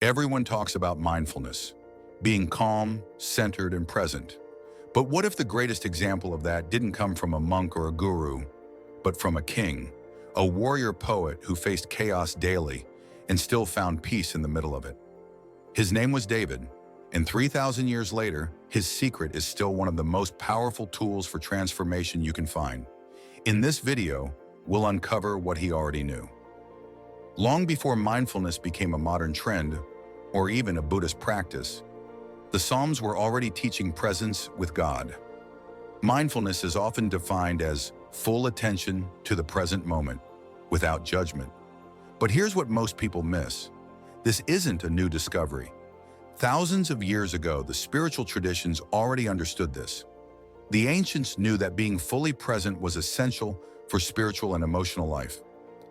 Everyone talks about mindfulness, being calm, centered, and present. But what if the greatest example of that didn't come from a monk or a guru, but from a king, a warrior poet who faced chaos daily and still found peace in the middle of it? His name was David, and 3,000 years later, his secret is still one of the most powerful tools for transformation you can find. In this video, we'll uncover what he already knew. Long before mindfulness became a modern trend, or even a Buddhist practice, the Psalms were already teaching presence with God. Mindfulness is often defined as full attention to the present moment, without judgment. But here's what most people miss. This isn't a new discovery. Thousands of years ago, the spiritual traditions already understood this. The ancients knew that being fully present was essential for spiritual and emotional life.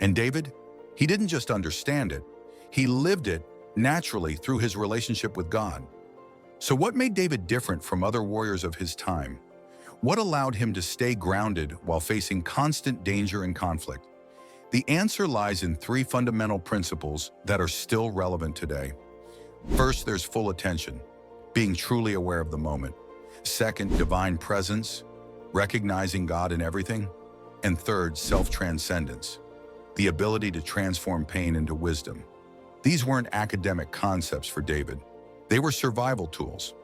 And David, he didn't just understand it, he lived it naturally through his relationship with God. So what made David different from other warriors of his time? What allowed him to stay grounded while facing constant danger and conflict? The answer lies in three fundamental principles that are still relevant today. First, there's full attention, being truly aware of the moment. Second, divine presence, recognizing God in everything. And third, self-transcendence, the ability to transform pain into wisdom. These weren't academic concepts for David. They were survival tools.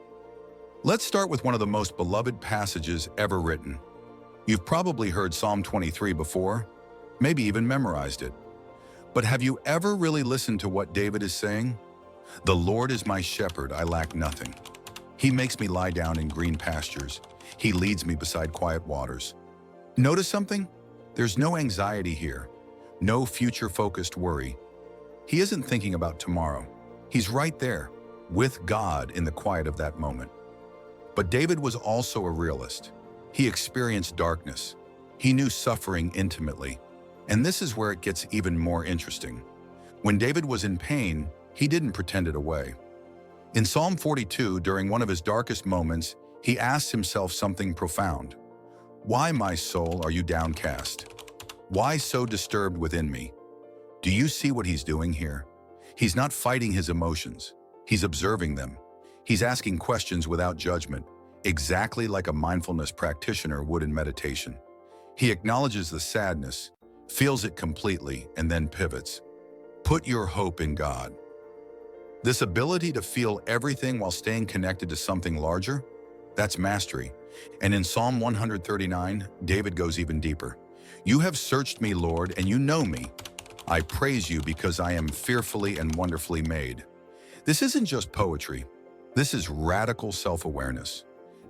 Let's start with one of the most beloved passages ever written. You've probably heard Psalm 23 before, maybe even memorized it. But have you ever really listened to what David is saying? "The Lord is my shepherd, I lack nothing. He makes me lie down in green pastures. He leads me beside quiet waters." Notice something? There's no anxiety here, no future-focused worry. He isn't thinking about tomorrow. He's right there, with God in the quiet of that moment. But David was also a realist. He experienced darkness. He knew suffering intimately. And this is where it gets even more interesting. When David was in pain, he didn't pretend it away. In Psalm 42, during one of his darkest moments, he asked himself something profound. "Why, my soul, are you downcast? Why so disturbed within me?" Do you see what he's doing here? He's not fighting his emotions. He's observing them. He's asking questions without judgment, exactly like a mindfulness practitioner would in meditation. He acknowledges the sadness, feels it completely, and then pivots. Put your hope in God. This ability to feel everything while staying connected to something larger, that's mastery. And in Psalm 139, David goes even deeper. "You have searched me, Lord, and you know me. I praise you because I am fearfully and wonderfully made." This isn't just poetry. This is radical self-awareness.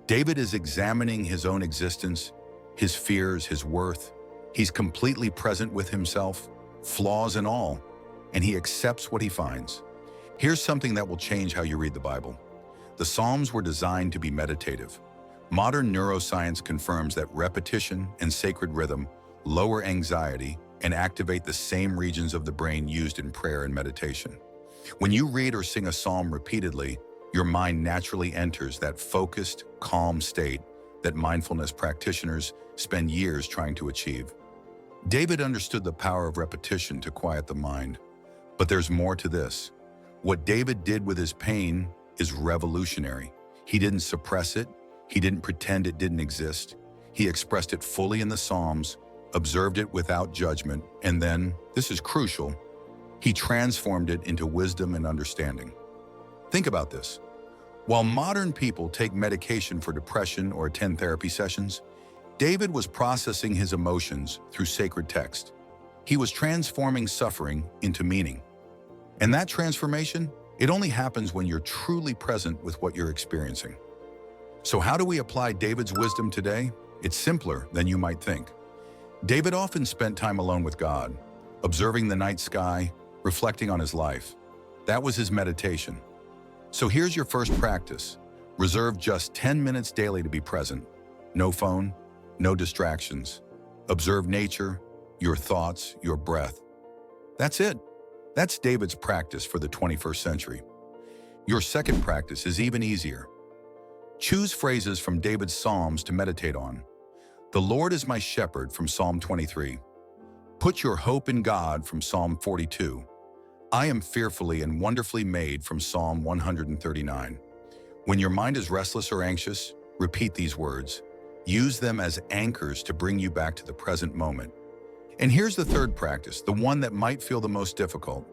David is examining his own existence, his fears, his worth. He's completely present with himself, flaws and all, and he accepts what he finds. Here's something that will change how you read the Bible. The Psalms were designed to be meditative. Modern neuroscience confirms that repetition and sacred rhythm lower anxiety and activate the same regions of the brain used in prayer and meditation. When you read or sing a psalm repeatedly, your mind naturally enters that focused, calm state that mindfulness practitioners spend years trying to achieve. David understood the power of repetition to quiet the mind. But there's more to this. What David did with his pain is revolutionary. He didn't suppress it. He didn't pretend it didn't exist. He expressed it fully in the Psalms, observed it without judgment, and then, this is crucial, he transformed it into wisdom and understanding. Think about this. While modern people take medication for depression or attend therapy sessions, David was processing his emotions through sacred text. He was transforming suffering into meaning. And that transformation, it only happens when you're truly present with what you're experiencing. So how do we apply David's wisdom today? It's simpler than you might think. David often spent time alone with God, observing the night sky, reflecting on his life. That was his meditation. So here's your first practice. Reserve just 10 minutes daily to be present. No phone, no distractions. Observe nature, your thoughts, your breath. That's it. That's David's practice for the 21st century. Your second practice is even easier. Choose phrases from David's Psalms to meditate on. "The Lord is my shepherd" from Psalm 23. "Put your hope in God" from Psalm 42. I am fearfully and wonderfully made from Psalm 139. When your mind is restless or anxious, repeat these words. Use them as anchors to bring you back to the present moment. And here's the third practice, the one that might feel the most difficult.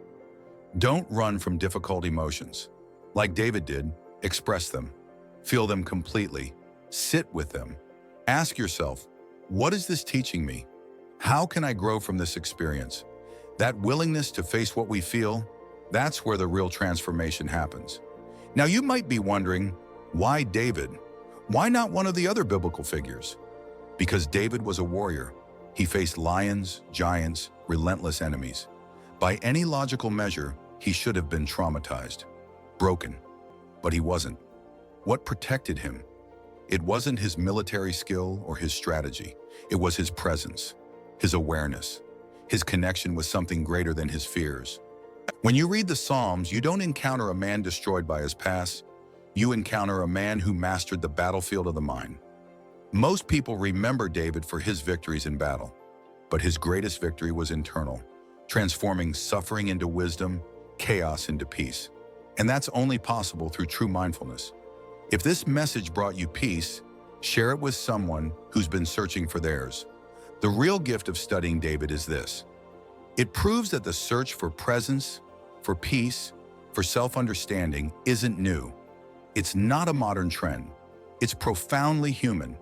Don't run from difficult emotions. Like David did, express them. Feel them completely. Sit with them. Ask yourself, what is this teaching me? How can I grow from this experience? That willingness to face what we feel, that's where the real transformation happens. Now you might be wondering, why David? Why not one of the other biblical figures? Because David was a warrior. He faced lions, giants, relentless enemies. By any logical measure, he should have been traumatized, broken. But he wasn't. What protected him? It wasn't his military skill or his strategy. It was his presence, his awareness, his connection with something greater than his fears. When you read the Psalms, you don't encounter a man destroyed by his past. You encounter a man who mastered the battlefield of the mind. Most people remember David for his victories in battle, but his greatest victory was internal, transforming suffering into wisdom, chaos into peace. And that's only possible through true mindfulness. If this message brought you peace, share it with someone who's been searching for theirs. The real gift of studying David is this. It proves that the search for presence, for peace, for self-understanding isn't new. It's not a modern trend. It's profoundly human.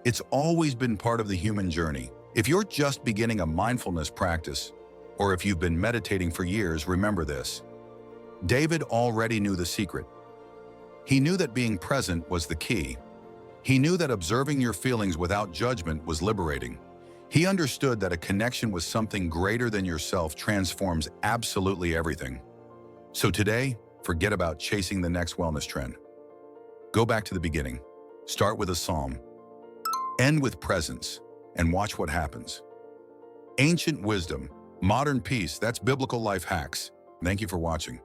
It's always been part of the human journey. If you're just beginning a mindfulness practice, or if you've been meditating for years, remember this. David already knew the secret. He knew that being present was the key. He knew that observing your feelings without judgment was liberating. He understood that a connection with something greater than yourself transforms absolutely everything. So today, forget about chasing the next wellness trend. Go back to the beginning. Start with a psalm. End with presence, and watch what happens. Ancient wisdom, modern peace, that's biblical life hacks. Thank you for watching.